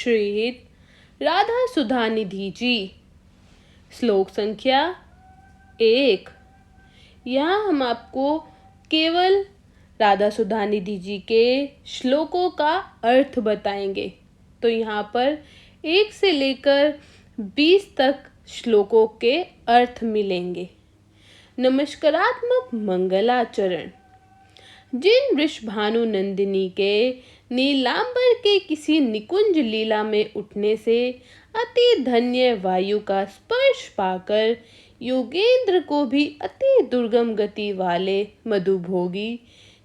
श्रीहित राधा सुधा निधि जी। श्लोक संख्या 1। यहाँ हम आपको केवल राधा सुधा निधि जी के श्लोकों का अर्थ बताएंगे। तो यहाँ पर 1 से लेकर 20 तक श्लोकों के अर्थ मिलेंगे। नमस्कारात्मक मंगलाचरण। जिन वृषभानु नंदिनी के नीलांबर के किसी निकुंज लीला में उठने से अति धन्य वायु का स्पर्श पाकर योगेंद्र को भी अति दुर्गम गति वाले मधुभोगी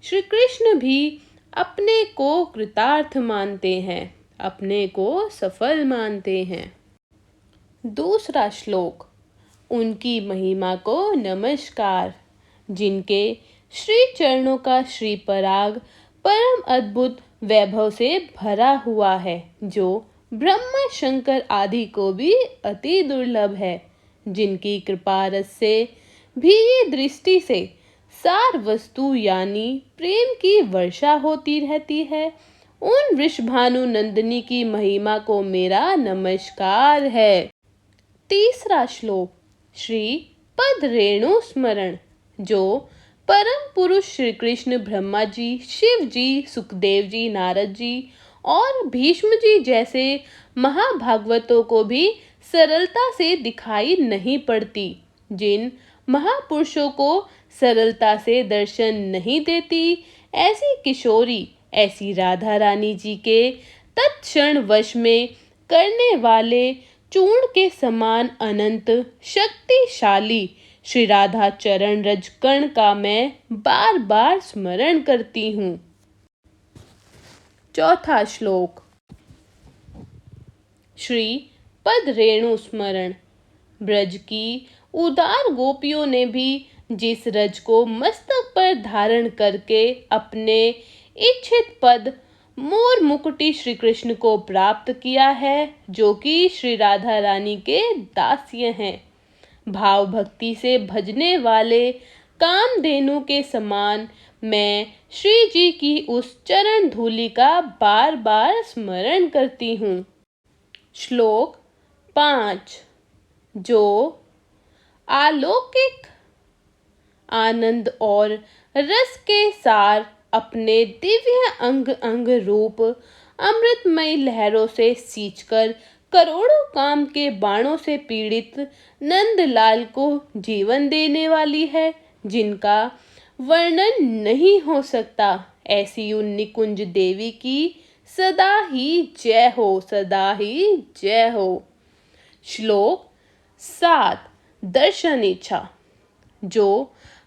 श्री कृष्ण भी अपने को कृतार्थ मानते हैं, अपने को सफल मानते हैं। दूसरा श्लोक। उनकी महिमा को नमस्कार, जिनके श्री चरणों का श्री पराग परम अद्भुत वैभव से भरा हुआ है, जो ब्रह्मा शंकर आदि को भी अति दुर्लभ है, जिनकी कृपा रस से भी दृष्टि से सार वस्तु यानी प्रेम की वर्षा होती रहती है, उन वृषभानु नंदिनी की महिमा को मेरा नमस्कार है। तीसरा श्लोक। श्री पद रेणु स्मरण। जो परम पुरुष श्री कृष्ण ब्रह्मा जी, शिव जी, सुखदेव जी, नारद जी और भीष्म जी जैसे महाभागवतों को भी सरलता से दिखाई नहीं पड़ती, जिन महापुरुषों को सरलता से दर्शन नहीं देती, ऐसी किशोरी, ऐसी राधा रानी जी के तत्क्षण वश में करने वाले चूर्ण के समान अनंत शक्तिशाली श्री राधा चरण रज कण का मैं बार बार स्मरण करती हूँ। चौथा श्लोक। श्री पद रेणु स्मरण। ब्रज की उदार गोपियों ने भी जिस रज को मस्तक पर धारण करके अपने इच्छित पद मोर मुकुटी श्री कृष्ण को प्राप्त किया है, जो कि श्री राधा रानी के दास्य हैं, भाव भक्ति से भजने वाले कामधेनु के समान मैं श्री जी की उस चरण धूलि का बार बार स्मरण करती हूँ। श्लोक 5। जो अलौकिक आनंद और रस के सार अपने दिव्य अंग अंग रूप अमृतमयी लहरों से सींचकर करोड़ों काम के बाणों से पीड़ित नंदलाल को जीवन देने वाली है, जिनका वर्णन नहीं हो सकता, ऐसी उन निकुंज देवी की सदा ही जय हो, सदा ही जय हो। श्लोक 7। दर्शन इच्छा। जो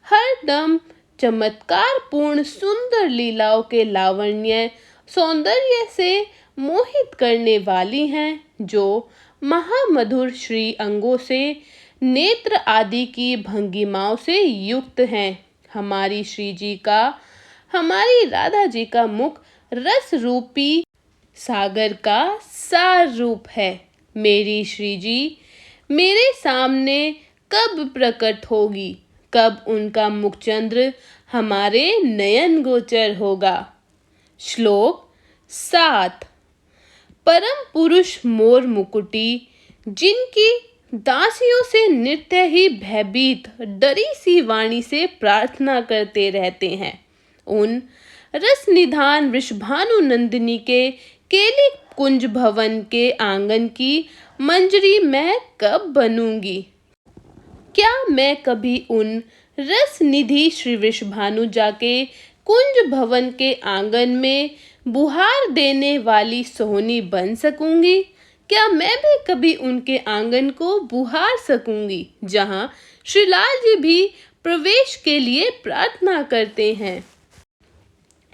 हर दम चमत्कार पूर्ण सुंदर लीलाओं के लावण्य सौंदर्य से मोहित करने वाली हैं, जो महामधुर श्री अंगों से नेत्र आदि की भंगिमाओं से युक्त हैं। हमारी श्री जी का, हमारी राधा जी का मुख रस रूपी सागर का सार रूप है। मेरी श्री जी मेरे सामने कब प्रकट होगी, कब उनका मुखचंद्र हमारे नयन गोचर होगा। श्लोक 7। परम पुरुष मोर मुकुटी, जिनकी दासियों से नित्य ही भयभीत डरी सी वाणी से प्रार्थना करते रहते हैं, उन रस निधान वृषभानु नंदिनी के केली कुंज भवन के आंगन की मंजरी मैं कब बनूंगी। क्या मैं कभी उन रस निधि श्री वृषभानु जाके कुंज भवन के आंगन में बुहार देने वाली सोहनी बन सकूंगी? क्या मैं भी कभी उनके आंगन को बुहार सकूंगी, जहां श्रीलाल जी भी प्रवेश के लिए प्रार्थना करते हैं।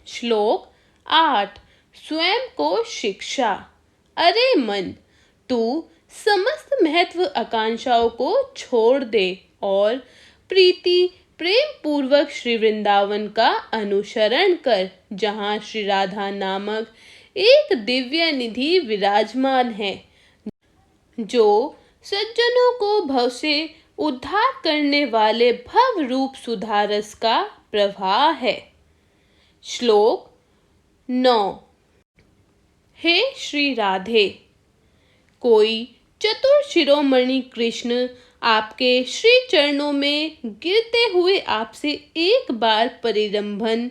श्लोक 8। स्वयं को शिक्षा। अरे मन, तू समस्त महत्व आकांक्षाओं को छोड़ दे और प्रीति प्रेम पूर्वक श्री वृंदावन का अनुसरण कर, जहाँ श्री राधा नामक एक दिव्य निधि विराजमान है, जो सज्जनों को भव से उद्धार करने वाले भव रूप सुधारस का प्रवाह है। श्लोक 9। हे श्री राधे, कोई चतुर शिरोमणि कृष्ण आपके श्री चरणों में गिरते हुए आपसे एक बार परिरंभन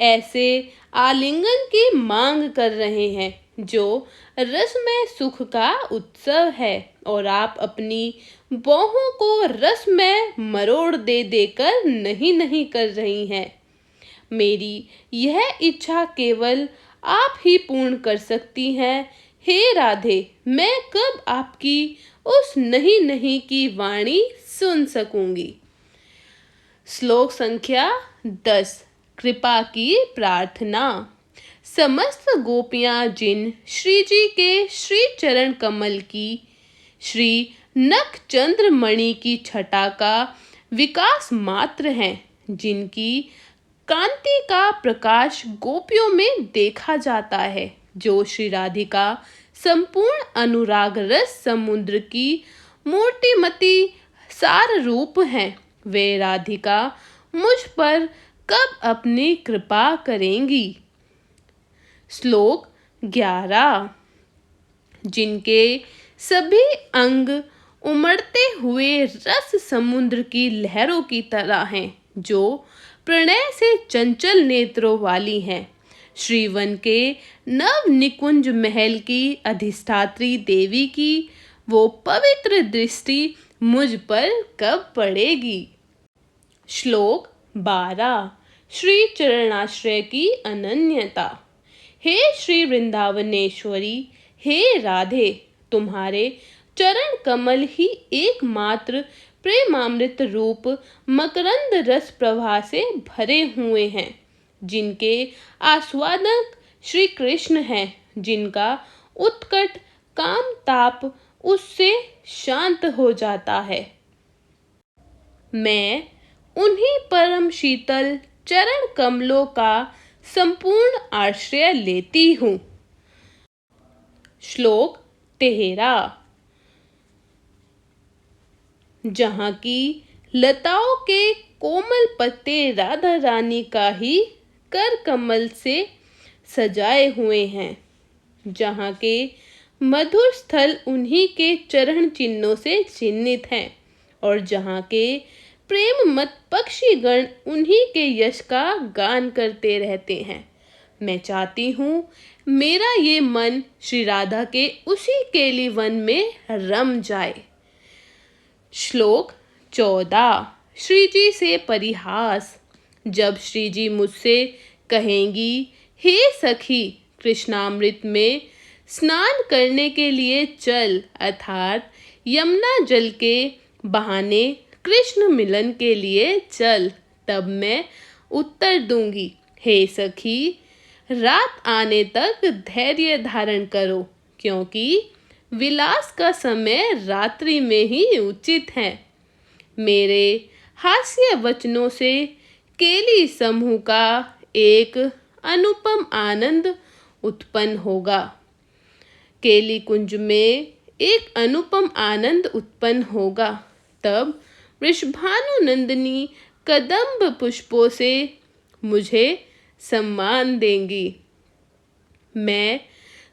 ऐसे आलिंगन की मांग कर रहे हैं जो रसमय सुख का उत्सव है और आप अपनी बाहों को रसमय मरोड़ दे देकर नहीं नहीं कर रही हैं। मेरी यह इच्छा केवल आप ही पूर्ण कर सकती हैं। हे राधे, मैं कब आपकी उस नहीं नहीं की वाणी सुन सकूंगी। श्लोक संख्या 10। कृपा की प्रार्थना। समस्त गोपियां जिन श्री जी के श्री चरण कमल की श्री नख चंद्र मणि की छटा का विकास मात्र हैं, जिनकी कांति का प्रकाश गोपियों में देखा जाता है, जो श्री राधिका संपूर्ण अनुराग रस समुद्र की मूर्तिमती सार रूप हैं, वे राधिका मुझ पर कब अपनी कृपा करेंगी। श्लोक 11। जिनके सभी अंग उमड़ते हुए रस समुद्र की लहरों की तरह हैं, जो प्रणय से चंचल नेत्रों वाली हैं, श्रीवन के नव निकुंज महल की अधिष्ठात्री देवी की वो पवित्र दृष्टि मुझ पर कब पड़ेगी। श्लोक 12। श्री चरणाश्रय की अनन्यता। हे श्री वृंदावनेश्वरी, हे राधे, तुम्हारे चरण कमल ही एकमात्र प्रेमामृत रूप मकरंद रस प्रवाह से भरे हुए हैं, जिनके आस्वादक श्री कृष्ण हैं, जिनका उत्कट काम ताप उससे शांत हो जाता है। मैं उन्हीं परम शीतल चरण कमलों का संपूर्ण आश्रय लेती हूँ। श्लोक 13। जहाँ की लताओं के कोमल पत्ते राधा रानी का ही कर कमल से सजाए हुए हैं, जहाँ के मधुर स्थल उन्हीं के चरण चिन्हों से चिन्हित हैं और जहाँ के प्रेम मत पक्षीगण उन्हीं के यश का गान करते रहते हैं। मैं चाहती हूँ मेरा ये मन श्री राधा के उसी केली वन में रम जाए। श्लोक 14। श्री जी से परिहास। जब श्री जी मुझसे कहेंगी, हे सखी, कृष्णामृत में स्नान करने के लिए चल, अर्थात यमुना जल के बहाने कृष्ण मिलन के लिए चल, तब मैं उत्तर दूंगी, हे सखी, रात आने तक धैर्य धारण करो, क्योंकि विलास का समय रात्रि में ही उचित है। मेरे हास्य वचनों से केली समूह का एक अनुपम आनंद उत्पन्न होगा। केली कुंज में एक अनुपम आनंद उत्पन्न होगा। तब वृषभानु नंदिनी कदम्ब पुष्पों से मुझे सम्मान देंगी। मैं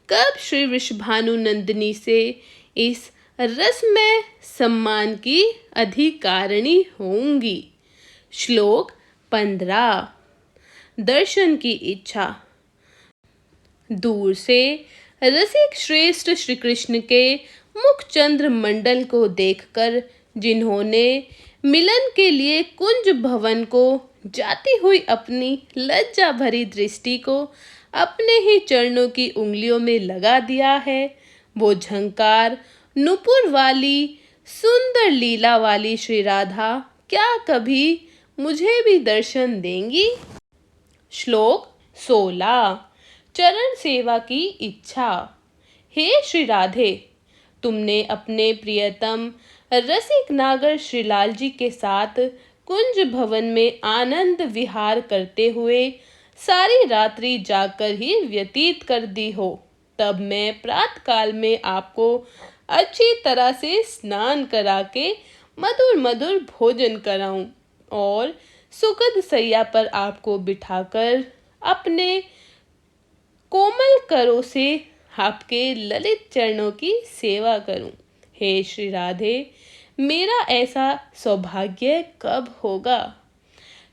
कब श्री वृषभानु नंदिनी से इस रसमय सम्मान की अधिकारिणी होंगी। श्लोक 15। दर्शन की इच्छा। दूर से रसिक श्रेष्ठ श्री कृष्ण के मुख चंद्र मंडल को देखकर जिन्होंने मिलन के लिए कुंज भवन को जाती हुई अपनी लज्जा भरी दृष्टि को अपने ही चरणों की उंगलियों में लगा दिया है, वो झंकार नुपुर वाली सुंदर लीला वाली श्री राधा क्या कभी मुझे भी दर्शन देंगी। श्लोक 16। चरण सेवा की इच्छा। हे श्री राधे, तुमने अपने प्रियतम रसिक नागर श्रीलाल जी के साथ कुंज भवन में आनंद विहार करते हुए सारी रात्रि जाकर ही व्यतीत कर दी हो। तब मैं प्रातःकाल में आपको अच्छी तरह से स्नान करा के मधुर मधुर भोजन कराऊं और सुखद सैया पर आपको बिठाकर अपने कोमल करों से आपके ललित चरणों की सेवा करूं। हे श्री राधे, मेरा ऐसा सौभाग्य कब होगा।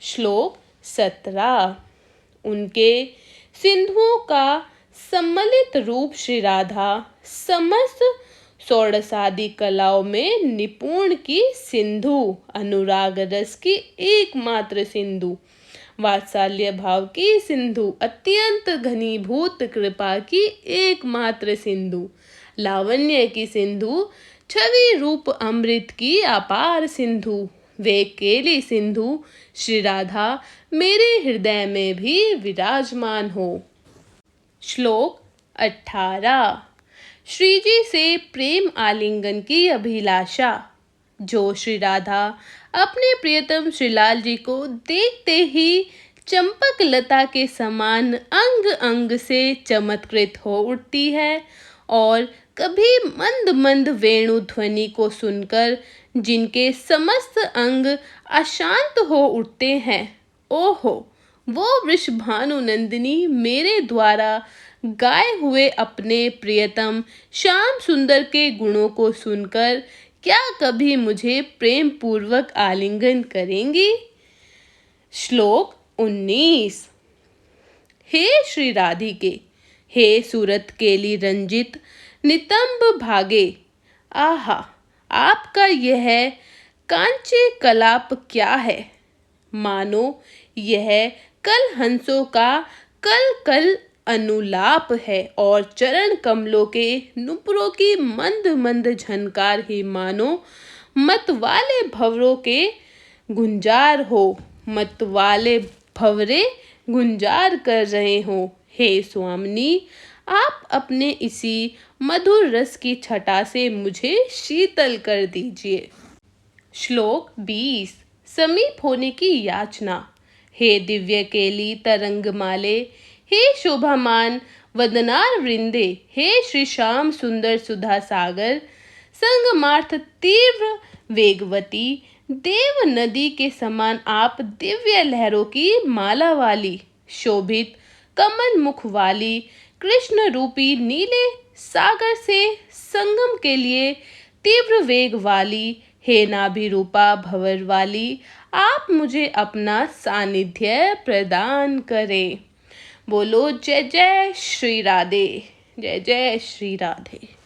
श्लोक 17। उनके सिंधुओं का सम्मिलित रूप श्री राधा समस्त षोडशादि कलाओं में निपुण की सिंधु, अनुराग रस की एकमात्र सिंधु, वात्सल्य भाव की सिंधु, अत्यंत घनीभूत कृपा की एकमात्र सिंधु, लावण्य की सिंधु, छवि रूप अमृत की अपार सिंधु, वे केली सिंधु श्री राधा मेरे हृदय में भी विराजमान हो। श्लोक 18। श्री जी से प्रेम आलिंगन की अभिलाषा। जो श्री राधा अपने प्रियतम श्रीलाल जी को देखते ही चंपक लता के समान अंग अंग से चमत्कृत हो उठती है, और कभी मंद मंद वेणु ध्वनि को सुनकर जिनके समस्त अंग अशांत हो उठते हैं, ओहो, वो वृषभानु नंदिनी मेरे द्वारा गाए हुए अपने प्रियतम श्याम सुंदर के गुणों को सुनकर क्या कभी मुझे प्रेम पूर्वक आलिंगन करेंगी। श्लोक 19। हे श्री राधिके, हे सूरत केली रंजित नितंब भागे, आहा, आपका यह कांचे कलाप क्या है। मानो यह कल हंसों का कल कल अनुलाप है, और चरण कमलों के नुपुरों की मंद मंद झनकार ही मानो मत वाले भंवरों के गुंजार हो, मत वाले भंवरे गुंजार कर रहे हो। हे स्वामिनी, आप अपने इसी मधुर रस की छटा से मुझे शीतल कर दीजिए। श्लोक 20। समीप होने की याचना। हे दिव्य केली तरंग माले, हे शोभामान वदनार वृंदे, हे श्री श्याम सुंदर सुधा सागर, संगमार्थ तीव्र वेगवती देव नदी के समान आप दिव्य लहरों की माला वाली, शोभित कमल मुख वाली, कृष्ण रूपी नीले सागर से संगम के लिए तीव्र वेग वाली, हे नाभि रूपा भंवर वाली, आप मुझे अपना सानिध्य प्रदान करें। बोलो जय जय श्री राधे, जय जय श्री राधे।